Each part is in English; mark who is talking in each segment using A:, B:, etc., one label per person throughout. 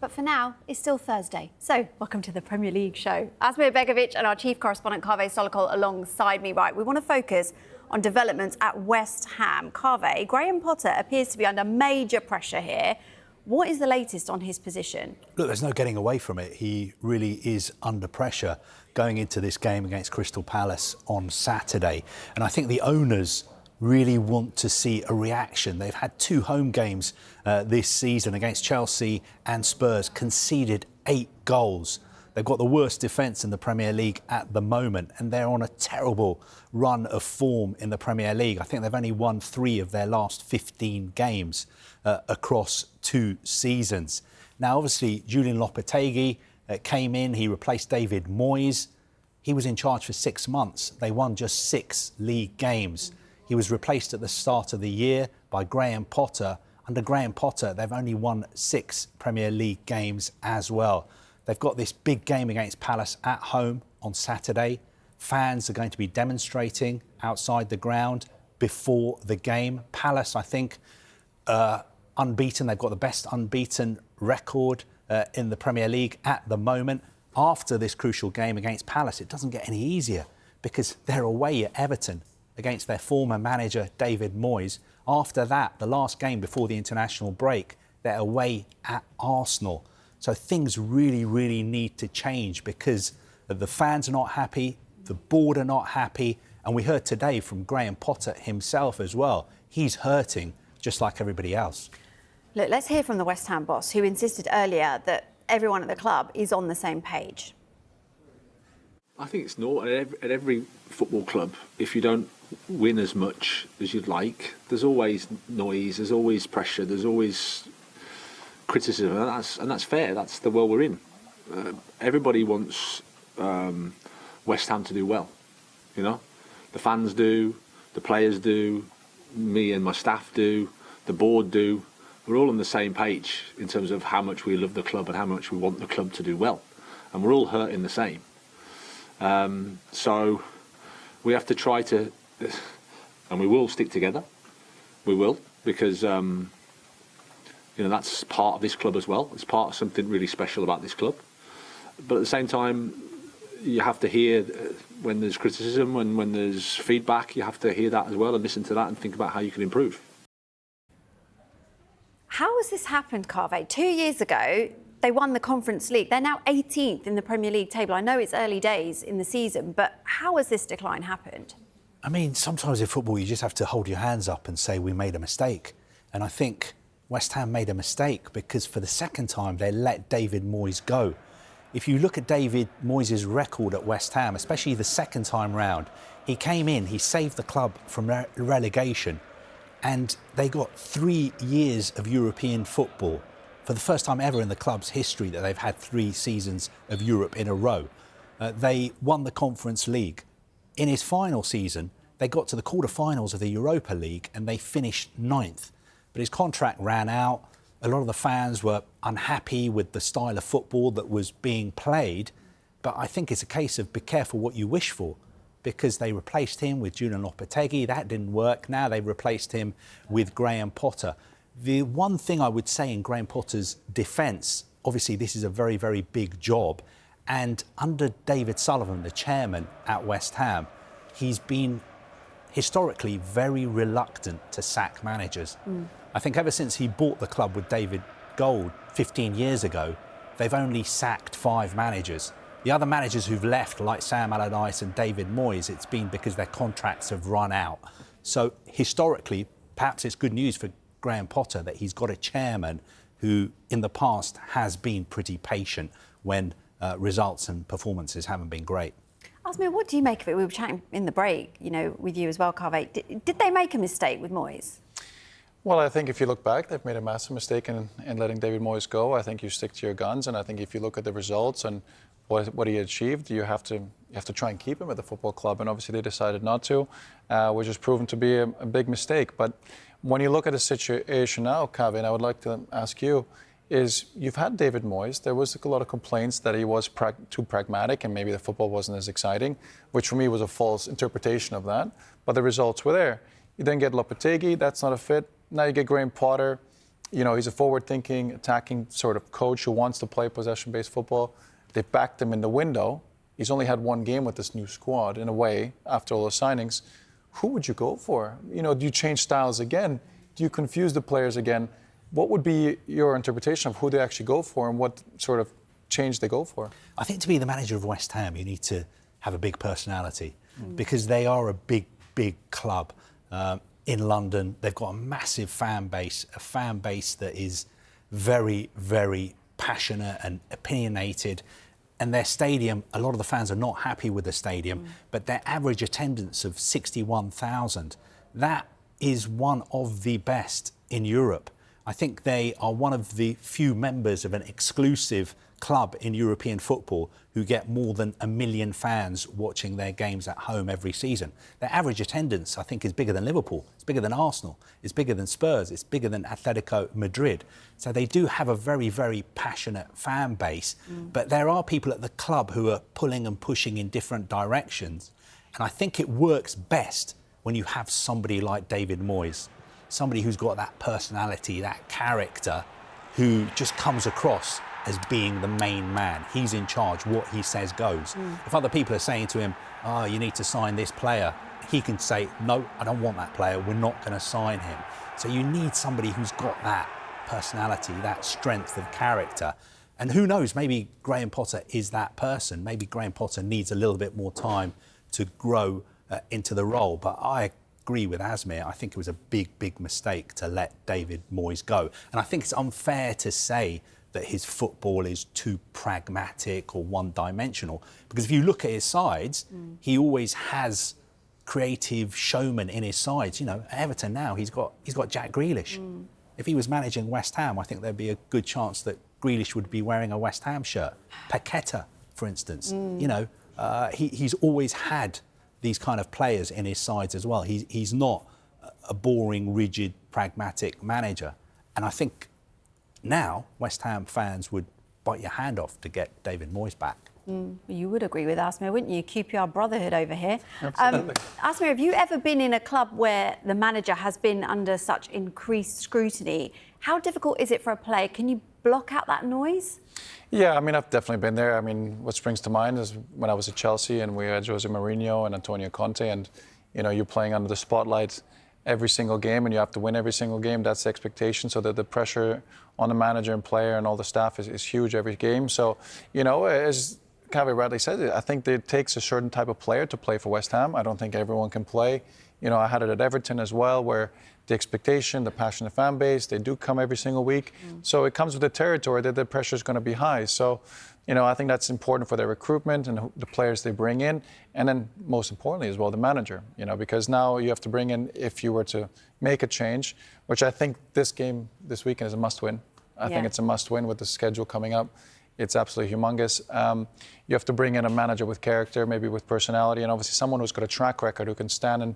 A: But for now, it's still Thursday. So, welcome to the Premier League show. Asmir Begovic and our chief correspondent, Kaveh Solokol, alongside me. Right, we want to focus on developments at West Ham. Kaveh, Graham Potter appears to be under major pressure here. What is the latest on his position?
B: Look, there's no getting away from it. He really is under pressure going into this game against Crystal Palace on Saturday. And I think the owners really want to see a reaction. They've had 2 home games this season against Chelsea and Spurs, conceded 8 goals. They've got the worst defence in the Premier League at the moment, and they're on a terrible run of form in the Premier League. I think they've only won 3 of their last 15 games across 2 seasons. Now, obviously, Julian Lopetegui came in. He replaced David Moyes. He was in charge for 6 months. They won just 6 league games. He was replaced at the start of the year by Graham Potter. Under Graham Potter, they've only won 6 Premier League games as well. They've got this big game against Palace at home on Saturday. Fans are going to be demonstrating outside the ground before the game. Palace, I think, unbeaten. They've got the best unbeaten record in the Premier League at the moment. After this crucial game against Palace, it doesn't get any easier because they're away at Everton against their former manager, David Moyes. After that, the last game before the international break, they're away at Arsenal. So things really, really need to change because the fans are not happy, the board are not happy, and we heard today from Graham Potter himself as well. He's hurting just like everybody else.
A: Look, let's hear from the West Ham boss, who insisted earlier that everyone at the club is on the same page.
C: I think it's normal. At every football club, if you don't win as much as you'd like, there's always noise, there's always pressure, there's always criticism, and that's fair. That's the world we're in. Everybody wants West Ham to do well. You know, the fans do, the players do, me and my staff do, the board do. We're all on the same page in terms of how much we love the club and how much we want the club to do well, and we're all hurting the same. So we have to try to, and we will stick together. We will, because that's part of this club as well. It's part of something really special about this club. But at the same time, you have to hear when there's criticism, when there's feedback, you have to hear that as well and listen to that and think about how you can improve.
A: How has this happened, Kaveh? 2 years ago, they won the Conference League. They're now 18th in the Premier League table. I know it's early days in the season, but how has this decline happened?
B: I mean, sometimes in football, you just have to hold your hands up and say, we made a mistake. And I think West Ham made a mistake because for the second time, they let David Moyes go. If you look at David Moyes' record at West Ham, especially the second time round, he came in, he saved the club from relegation, and they got 3 years of European football. For the first time ever in the club's history that they've had 3 seasons of Europe in a row. They won the Conference League. In his final season, they got to the quarterfinals of the Europa League and they finished 9th. But his contract ran out. A lot of the fans were unhappy with the style of football that was being played. But I think it's a case of be careful what you wish for, because they replaced him with Julian Lopetegui. That didn't work. Now they've replaced him with Graham Potter. The one thing I would say in Graham Potter's defence, obviously this is a very, very big job. And under David Sullivan, the chairman at West Ham, he's been historically very reluctant to sack managers. I think ever since he bought the club with David Gold 15 years ago, they've only sacked 5 managers. The other managers who've left, like Sam Allardyce and David Moyes, it's been because their contracts have run out. So historically, perhaps it's good news for Graham Potter that he's got a chairman who in the past has been pretty patient when results and performances haven't been great.
A: Asmir, what do you make of it? We were chatting in the break, with you as well, Kaveh. Did they make a mistake with Moyes?
D: Well, I think if you look back, they've made a massive mistake in letting David Moyes go. I think you stick to your guns, and I think if you look at the results and what he achieved, you have to try and keep him at the football club. And obviously they decided not to, which has proven to be a big mistake. But when you look at the situation now, Kaveh, and I would like to ask you, is you've had David Moyes. There was a lot of complaints that he was too pragmatic and maybe the football wasn't as exciting, which for me was a false interpretation of that. But the results were there. You then get Lopetegui, that's not a fit. Now you get Graham Potter. he's a forward-thinking, attacking sort of coach who wants to play possession-based football. They backed him in the window. He's only had one game with this new squad, in a way, after all those signings. Who would you go for? Do you change styles again? Do you confuse the players again? What would be your interpretation of who they actually go for and what sort of change they go for?
B: I think to be the manager of West Ham, you need to have a big personality because they are a big, big club in London. They've got a massive fan base, a fan base that is very, very passionate and opinionated. And their stadium, a lot of the fans are not happy with the stadium, but their average attendance of 61,000, that is one of the best in Europe. I think they are one of the few members of an exclusive club in European football who get more than 1 million fans watching their games at home every season. Their average attendance, I think, is bigger than Liverpool, it's bigger than Arsenal, it's bigger than Spurs, it's bigger than Atletico Madrid. So they do have a very, very passionate fan base, but there are people at the club who are pulling and pushing in different directions. And I think it works best when you have somebody like David Moyes, somebody who's got that personality, that character, who just comes across as being the main man. He's in charge. What he says goes. If other people are saying to him, oh, you need to sign this player, he can say, no, I don't want that player. We're not going to sign him. So you need somebody who's got that personality, that strength of character. And who knows, maybe Graham Potter is that person. Maybe Graham Potter needs a little bit more time to grow into the role. But I agree with Asmir. I think it was a big, big mistake to let David Moyes go. And I think it's unfair to say that his football is too pragmatic or one-dimensional. Because if you look at his sides, he always has creative showmen in his sides. At Everton now, he's got Jack Grealish. If he was managing West Ham, I think there'd be a good chance that Grealish would be wearing a West Ham shirt. Paqueta, for instance. He's always had these kind of players in his sides as well. He's not a boring, rigid, pragmatic manager. And I think now West Ham fans would bite your hand off to get David Moyes back.
A: You would agree with Asmir, wouldn't you? QPR brotherhood over here.
D: Absolutely.
A: Asmir, have you ever been in a club where the manager has been under such increased scrutiny? How difficult is it for a player? Can you block out that noise?
D: Yeah, I've definitely been there. What springs to mind is when I was at Chelsea and we had Jose Mourinho and Antonio Conte, and you're playing under the spotlight every single game and you have to win every single game. That's the expectation. So that the pressure on the manager and player and all the staff is huge every game. So, as Kaveh rightly said, I think it takes a certain type of player to play for West Ham. I don't think everyone can play. I had it at Everton as well, where the expectation, the passionate fan base, they do come every single week. So it comes with the territory that the pressure is going to be high. So, I think that's important for their recruitment and the players they bring in. And then most importantly as well, the manager, because now you have to bring in, if you were to make a change, which I think this game this weekend is a must-win. I think it's a must-win with the schedule coming up. It's absolutely humongous. You have to bring in a manager with character, maybe with personality, and obviously someone who's got a track record, who can stand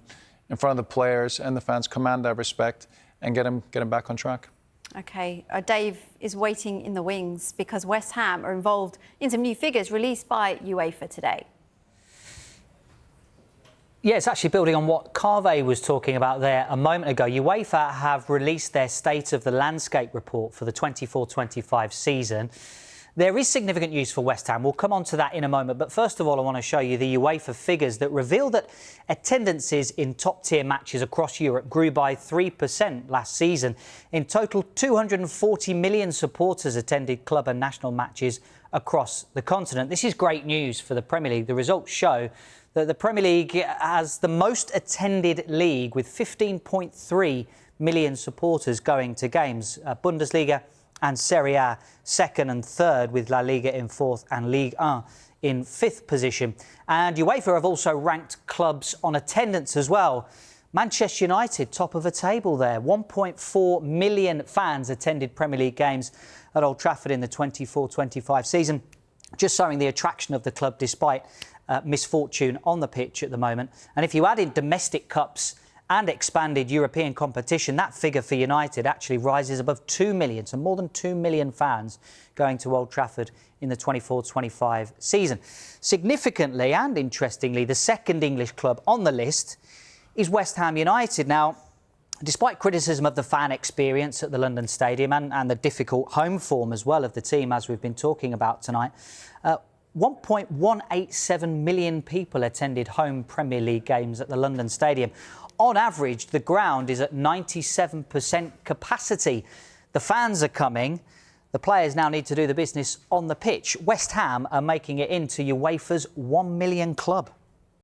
D: in front of the players and the fans, command that respect and get him back on track.
A: OK, Dave is waiting in the wings because West Ham are involved in some new figures released by UEFA today.
E: Yeah, it's actually building on what Kaveh was talking about there a moment ago. UEFA have released their State of the Landscape report for the 24-25 season. There is significant news for West Ham. We'll come on to that in a moment. But first of all, I want to show you the UEFA figures that reveal that attendances in top-tier matches across Europe grew by 3% last season. In total, 240 million supporters attended club and national matches across the continent. This is great news for the Premier League. The results show that the Premier League has the most attended league with 15.3 million supporters going to games. Bundesliga and Serie A second and third, with La Liga in fourth and Ligue 1 in fifth position. And UEFA have also ranked clubs on attendance as well. Manchester United, top of the table there. 1.4 million fans attended Premier League games at Old Trafford in the 24-25 season, just showing the attraction of the club despite misfortune on the pitch at the moment. And if you add in domestic cups and expanded European competition, that figure for United actually rises above 2 million, so more than 2 million fans going to Old Trafford in the 24-25 season. Significantly and interestingly, the second English club on the list is West Ham United. Now, Despite criticism of the fan experience at the London Stadium and the difficult home form as well of the team, as we've been talking about tonight, 1.187 million people attended home Premier League games at the London Stadium. On average, the ground is at 97% capacity. The fans are coming. The players now need to do the business on the pitch. West Ham are making it into UEFA's 1 million club.